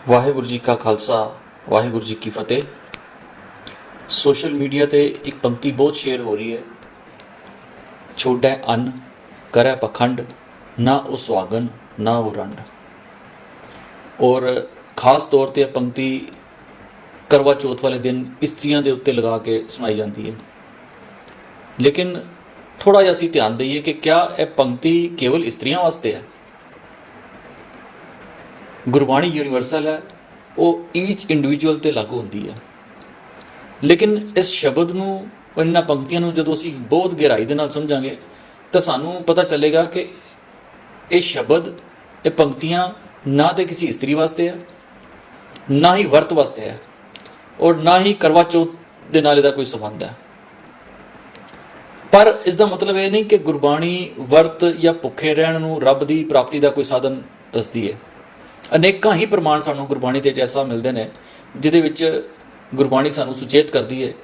वाहिगुरू जी का खालसा वाहिगुरू जी की फतेह। Social media ते एक पंक्ति बहुत शेयर हो रही है, छोड़ै अन्न करै पखंड ना ਉਹ ਸੁਹਾਗਣ ना ਉਹ रंड। और खास तौर पर पंक्ति करवा चौथ वाले दिन इस्त्रियां के उत्ते लगा के सुनाई जाती है। लेकिन थोड़ा जिहा असीं ध्यान दईए कि क्या यह पंक्ति केवल इस्त्रियां वास्ते है? गुरबाणी यूनीवर्सल है, वो ईच इंडिविजुअल ते लागू होंदी है। लेकिन इस शब्द नूं, इन्हां पंक्तियां नूं जदों असीं बहुत गहराई दे नाल समझांगे तो सानूं पता चलेगा कि ये शब्द, ये पंक्तियां ना तो किसी इस्त्री वास्ते है, ना ही वर्त वास्ते है, और ना ही करवा चौथ दे नाल इहदा कोई संबंध है। पर इसका मतलब ये नहीं कि गुरबाणी वर्त या भुखे रहण नूं रब दी प्राप्ति का कोई साधन दसदी है। अनेकां ही प्रमाण सानूं गुरबाणी ते ऐसा मिलते हैं जिहदे विच गुरबाणी सानूं सुचेत करती है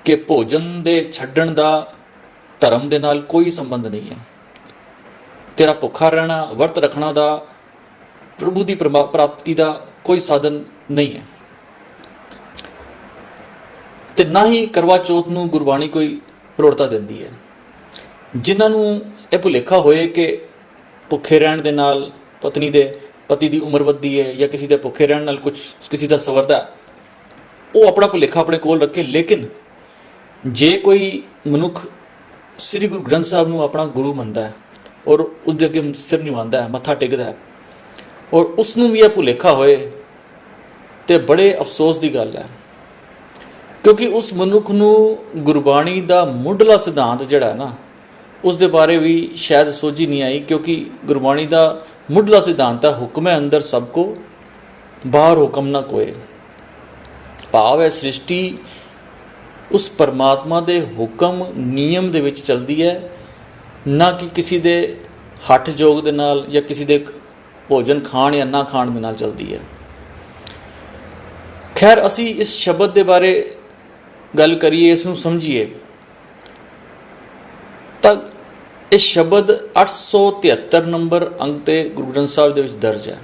कि भोजन दे छड्डण दा धर्म दे नाल कोई संबंध नहीं है। तेरा भुखा रहना, वर्त रखना दा प्रभु की प्राप्ति का कोई साधन नहीं है। ते ना ही करवा चौथ नूं गुरबाणी कोई प्रौढ़ता दिंदी है। जिन्हां नूं यह भुलेखा होए कि भुखे रहण दे नाल पत्नी दे पति की उम्र वधदी है या किसी के भुखे रहण नाल कुछ किसी का सवरदा है, वो अपना भुलेखा अपने कोल रखे। लेकिन जे कोई मनुख श्री गुरु ग्रंथ साहब नूं अपना गुरु मनदा है और उसके अगे सिर निवांदा है, मत्था टेकदा है, और उसनूं भी यह भुलेखा होए तो बड़े अफसोस की गल है, क्योंकि उस मनुख नूं गुरबाणी का मुढ़ला सिद्धांत जिहड़ा है ना, उस दे बारे भी शायद सोझी नहीं आई। क्योंकि गुरबाणी का मुढ़ला सिद्धांत है, हुक्म है अंदर सबको बाहर हुक्म ना कोई। भाव है सृष्टि उस परमात्मा के हुक्म नियम दे विच चलती है, ना कि किसी दे हठ जोग दे नाल या किसी दे भोजन खाण या ना खाण दे नाल चलती है। खैर, असी इस शब्द के बारे गल करिए, इसनूं समझिए, तक इस शब्द 873 नंबर अंक ते गुरु ग्रंथ साहिब दे विच दर्ज है।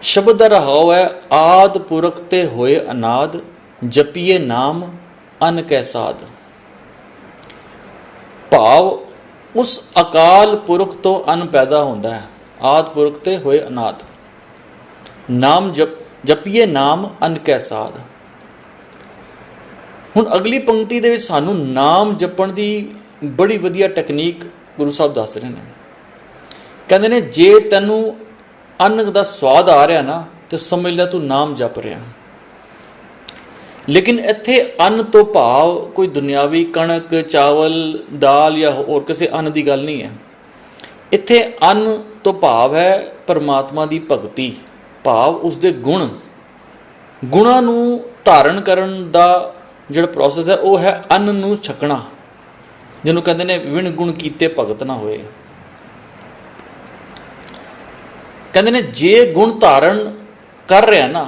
शब्द का रहाव है, आद पुरख ते होए अनाद, जपीए नाम अन कै साध। भाव उस अकाल पुरख तो अन पैदा होंदा है, आद पुरख ते होए अनाद, नाम जपीए नाम अन कै साध। हुण अगली पंक्ति दे विच सानूं नाम जपण दी बड़ी वधिया टैक्नीक गुरु साहब दस रहे हैं। कहते ने, जे तैनूं अन्न का स्वाद आ रहा ना तो समझ लै तू नाम जप रहा। लेकिन इत्थे अन्न तो भाव कोई दुनियावी कणक चावल दाल या होर किसी अन्न की गल नहीं है। इत्थे अन्न तो भाव है परमात्मा की भगती, भाव उसके गुण, गुणां नूं धारण करन दा जिहड़ा प्रोसैस है वह है अन्न नूं छकना, जिन्हों कहते हैं विण गुण कीते भगत ना होए। कहते ने, जे गुण धारण कर रहा ना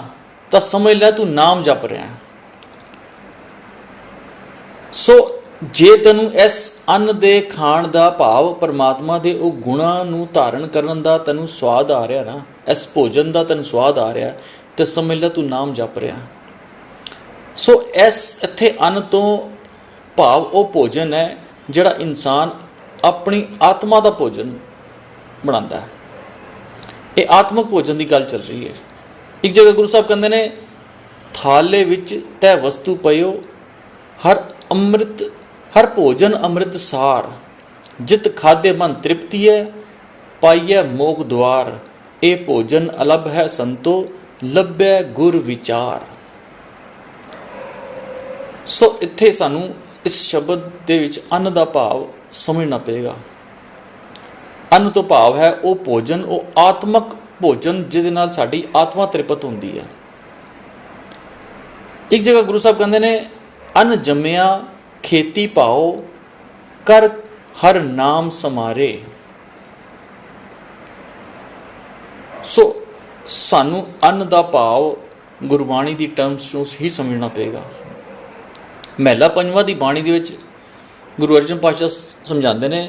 तो समझ लै तू नाम जप रहा। सो जे तैनूं इस अन्न दे खाण दा भाव परमात्मा दे वो गुणां नूं धारण करन दा तैनूं स्वाद आ रहा ना, इस भोजन का तैनूं स्वाद आ रहा तो समझ लै तू नाम जप रहा। सो इस इत्थे अन्न तो भाव वो भोजन है जिहड़ा इंसान अपनी आत्मा का भोजन बनाता है। ये आत्मक भोजन की गल चल रही है। एक जगह गुरु साहब कहते ने, थाले विच तै वस्तु पयो, हर भोजन अमृत सार, जित खादे मन तृप्ति है, पाइए मोख द्वार, ए भोजन अलभ है संतो, लभ्य गुर विचार। सो इत्थे सानू इस शब्द दे विच अन्न का भाव समझना पेगा। अन्न तो भाव है वो भोजन, वो आत्मक भोजन जिहदे नाल साडी आत्मा तृप्त होंदी है। एक जगह गुरु साहब कहते ने, अन्न जम्मिया खेती पाओ, कर हर नाम समारे। सो सानू अन्न का भाव गुरबाणी की टर्म्स चों ही समझना पेगा। महला पंजवां दी बाणी दे विच गुरु अर्जन पातशाह समझाते हैं,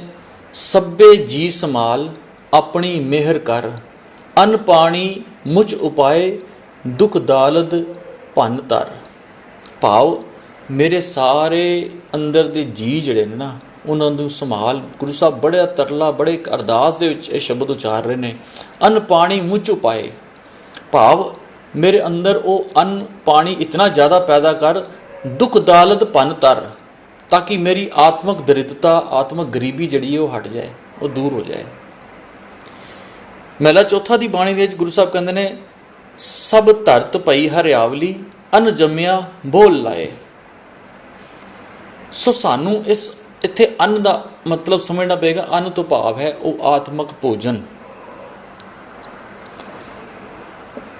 सब्बे जी समाल अपनी मेहर कर, ਅਨ ਪਾਣੀ ਮੁਝ ਉਪਾਏ ਦੁਖ ਦਾਲਦ ਭੰਨ ਧਰ। ਭਾਵ ਮੇਰੇ ਸਾਰੇ ਅੰਦਰ ਦੇ ਜੀ ਜਿਹੜੇ ਨੇ ਨਾ, ਉਹਨਾਂ ਨੂੰ ਸੰਭਾਲ। ਗੁਰੂ ਸਾਹਿਬ ਬੜਾ ਤਰਲਾ, ਬੜੇ ਅਰਦਾਸ ਦੇ ਵਿੱਚ ਇਹ ਸ਼ਬਦ ਉਚਾਰ ਰਹੇ ਨੇ, ਅਨ ਪਾਣੀ ਮੁਝ ਉਪਾਏ। ਭਾਵ ਮੇਰੇ ਅੰਦਰ ਉਹ ਅੰਨ ਪਾਣੀ ਇਤਨਾ ਜ਼ਿਆਦਾ ਪੈਦਾ ਕਰ, ਦੁੱਖ ਦਾਲਦ ਭੰਨ ਧਰ, ਤਾਂ ਕਿ ਮੇਰੀ ਆਤਮਕ ਦਰਿਦਰਤਾ, ਆਤਮਕ ਗਰੀਬੀ ਜਿਹੜੀ ਹੈ ਉਹ ਹਟ ਜਾਏ, ਉਹ ਦੂਰ ਹੋ ਜਾਏ। ਮਹਿਲਾ ਚੌਥਾ ਦੀ ਬਾਣੀ ਦੇ ਵਿੱਚ ਗੁਰੂ ਸਾਹਿਬ ਕਹਿੰਦੇ ਨੇ, ਸਭ ਧਰਤ ਪਈ ਹਰਿਆਵਲੀ, ਅੰਨ ਜੰਮਿਆ ਬੋਲ ਲਾਏ। ਸੋ ਸਾਨੂੰ ਇਸ ਇੱਥੇ ਅੰਨ ਦਾ ਮਤਲਬ ਸਮਝਣਾ ਪਏਗਾ। ਅੰਨ ਤੋਂ ਭਾਵ ਹੈ ਉਹ ਆਤਮਕ ਭੋਜਨ।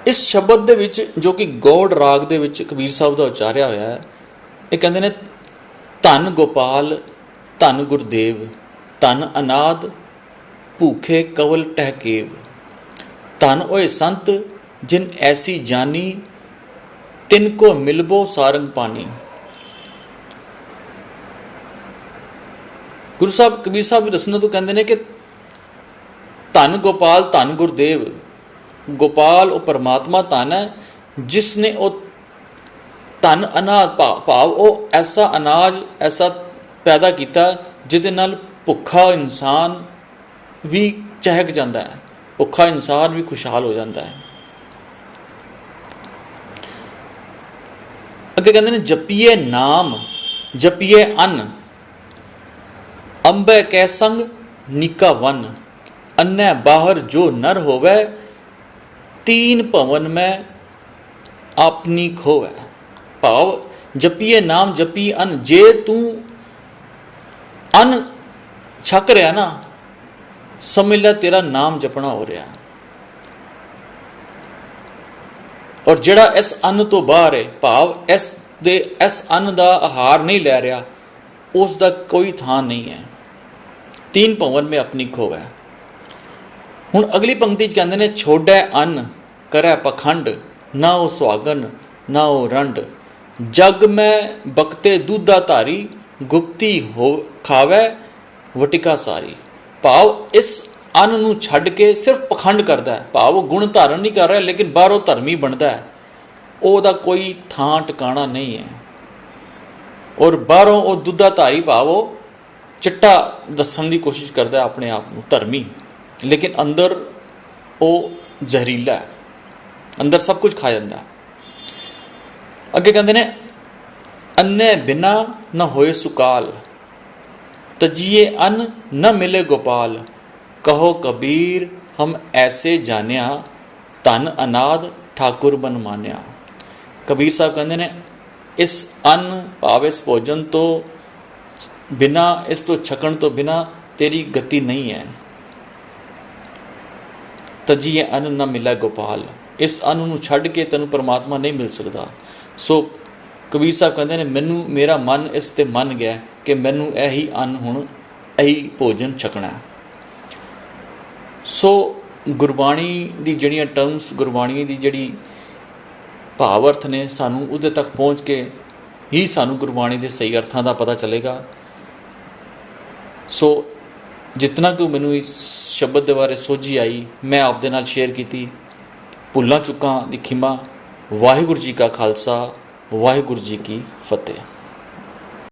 ਇਸ ਸ਼ਬਦ ਦੇ ਵਿੱਚ ਜੋ ਕਿ ਗੌੜ ਰਾਗ ਦੇ ਵਿੱਚ ਕਬੀਰ ਸਾਹਿਬ ਦਾ ਉਚਾਰਿਆ ਹੋਇਆ ਹੈ, ਇਹ ਕਹਿੰਦੇ ਨੇ, ਧੰਨ ਗੋਪਾਲ ਧੰਨ ਗੁਰਦੇਵ, ਧੰਨ ਅਨਾਦ ਭੂਖੇ ਕਵਲ ਟਹਿਕੇਵ। ਧੰਨ ਹੋਏ ਸੰਤ ਜਿਨ ਐਸੀ ਜਾਨੀ, ਤਿਨ ਕੋ ਮਿਲਬੋ ਸਾਰੰਗ ਪਾਣੀ। ਗੁਰੂ ਸਾਹਿਬ ਕਬੀਰ ਸਾਹਿਬ ਦੱਸਣ ਤੋਂ ਕਹਿੰਦੇ ਨੇ ਕਿ ਧੰਨ ਗੋਪਾਲ ਧੰਨ ਗੁਰਦੇਵ। ਗੋਪਾਲ ਉਹ ਪਰਮਾਤਮਾ ਧੰਨ ਹੈ, ਜਿਸ ਨੇ ਉਹ ਧੰਨ ਅਨਾਜ ਭਾਵ ਉਹ ਐਸਾ ਅਨਾਜ ਐਸਾ ਪੈਦਾ ਕੀਤਾ ਜਿਹਦੇ ਨਾਲ ਭੁੱਖਾ ਇਨਸਾਨ ਵੀ ਚਹਿਕ ਜਾਂਦਾ ਹੈ, ਭੁੱਖਾ ਇਨਸਾਨ ਵੀ ਖੁਸ਼ਹਾਲ ਹੋ ਜਾਂਦਾ ਹੈ। ਅੱਗੇ ਕਹਿੰਦੇ ਨੇ, ਜਪੀਏ ਨਾਮ ਜਪੀਏ ਅੰਨ, ਅੰਬੈ ਕੈ ਸੰਗ ਨਿਕਾ ਵਨ। ਅੰਨੈ ਬਾਹਰ ਜੋ ਨਰ ਹੋਵੇ, ਤੀਨ ਭਵਨ ਮੈਂ ਆਪਣੀ ਖੋਵੈ। ਭਾਵ ਜਪੀਏ ਨਾਮ ਜਪੀ ਅੰਨ। ਜੇ ਤੂੰ ਅੰਨ ਛਕ ਰਿਹਾ ਨਾ, ਸਮਝ ਲੈ ਤੇਰਾ ਨਾਮ ਜਪਣਾ ਹੋ ਰਿਹਾ। ਔਰ ਜਿਹੜਾ ਇਸ ਅੰਨ ਤੋਂ ਬਾਹਰ ਹੈ, ਭਾਵ ਇਸ ਅੰਨ ਦਾ ਆਹਾਰ ਨਹੀਂ ਲੈ ਰਿਹਾ, ਉਸ ਦਾ ਕੋਈ ਥਾਂ ਨਹੀਂ ਹੈ। ਤੀਨ ਭਵਨ ਮੈਂ ਆਪਣੀ ਖੋਵੈ। ਹੁਣ ਅਗਲੀ ਪੰਕਤੀ 'ਚ ਕਹਿੰਦੇ ਨੇ, ਛੋੜੈ ਅੰਨ ਕਰੈ ਪਖੰਡ, ਨਾ ਉਹ ਸੁਹਾਗਨ ਨਾ ਉਹ ਰੰਡ। ਜਗ ਮੈਂ ਬਕਤੇ ਦੁੱਧਾ ਧਾਰੀ, ਗੁਪਤੀ ਹੋ ਖਾਵੈ ਵਟਿਕਾ ਸਾਰੀ। ਭਾਵ ਇਸ ਅੰਨ ਨੂੰ ਛੱਡ ਕੇ ਸਿਰਫ ਪਖੰਡ ਕਰਦਾ ਹੈ। ਭਾਵ ਉਹ ਗੁਣ ਧਾਰਨ ਨਹੀਂ ਕਰ ਰਿਹਾ, ਲੇਕਿਨ ਬਾਹਰੋਂ ਧਰਮੀ ਬਣਦਾ ਹੈ। ਉਹਦਾ ਕੋਈ ਥਾਂ ਟਿਕਾਣਾ ਨਹੀਂ ਹੈ। ਔਰ ਬਾਹਰੋਂ ਉਹ ਦੁੱਧਾ ਧਾਰੀ, ਭਾਵ ਉਹ ਚਿੱਟਾ ਦੱਸਣ ਦੀ ਕੋਸ਼ਿਸ਼ ਕਰਦਾ ਆਪਣੇ ਆਪ ਨੂੰ ਧਰਮੀ, ਲੇਕਿਨ ਅੰਦਰ ਉਹ ਜ਼ਹਿਰੀਲਾ ਹੈ, ਅੰਦਰ ਸਭ ਕੁਝ ਖਾ ਜਾਂਦਾ। ਅੱਗੇ ਕਹਿੰਦੇ ਨੇ, ਅੰਨੇ ਬਿਨਾ ਨਾ ਹੋਏ ਸੁਕਾਲ, ਤਜੀਏ ਅੰਨ ਨਾ ਮਿਲੇ ਗੋਪਾਲ। ਕਹੋ ਕਬੀਰ ਹਮ ਐਸੇ ਜਾਣਿਆ, ਧਨ ਅਨਾਦ ਠਾਕੁਰ ਬਨ ਮਾਨਿਆ। ਕਬੀਰ ਸਾਹਿਬ ਕਹਿੰਦੇ ਨੇ, ਇਸ ਅੰਨ ਭਾਵ ਇਸ ਭੋਜਨ ਤੋਂ ਬਿਨਾ, ਇਸ ਤੋਂ ਛਕਣ ਤੋਂ ਬਿਨਾ ਤੇਰੀ ਗਤੀ ਨਹੀਂ ਹੈ। ਤਜੀਏ ਅੰਨ ਨਾ ਮਿਲੇ ਗੋਪਾਲ। ਇਸ ਅੰਨ ਨੂੰ ਛੱਡ ਕੇ ਤੈਨੂੰ ਪਰਮਾਤਮਾ ਨਹੀਂ ਮਿਲ ਸਕਦਾ। ਸੋ ਕਬੀਰ ਸਾਹਿਬ ਕਹਿੰਦੇ ਨੇ, ਮੈਨੂੰ ਮੇਰਾ ਮਨ ਇਸ 'ਤੇ ਮੰਨ ਗਿਆ ਕਿ ਮੈਨੂੰ ਇਹੀ ਅੰਨ, ਹੁਣ ਇਹੀ ਭੋਜਨ ਛਕਣਾ। ਸੋ ਗੁਰਬਾਣੀ ਦੀ ਜਿਹੜੀਆਂ ਟਰਮਸ, ਗੁਰਬਾਣੀ ਦੀ ਜਿਹੜੀ ਭਾਵ ਅਰਥ ਨੇ, ਸਾਨੂੰ ਉਹਦੇ ਤੱਕ ਪਹੁੰਚ ਕੇ ਹੀ ਸਾਨੂੰ ਗੁਰਬਾਣੀ ਦੇ ਸਹੀ ਅਰਥਾਂ ਦਾ ਪਤਾ ਚੱਲੇਗਾ। ਸੋ ਜਿਤਨਾ ਕਿ ਮੈਨੂੰ ਇਸ ਸ਼ਬਦ ਦੇ ਬਾਰੇ ਸੋਝੀ ਆਈ, ਮੈਂ ਆਪ ਦੇ ਨਾਲ ਸ਼ੇਅਰ ਕੀਤੀ। ਭੁੱਲਾਂ ਚੁੱਕਾਂ ਦੀ ਖਿਮਾ। ਵਾਹਿਗੁਰੂ ਜੀ ਕਾ ਖਾਲਸਾ, ਵਾਹਿਗੁਰੂ ਜੀ ਕੀ ਫਤਿਹ।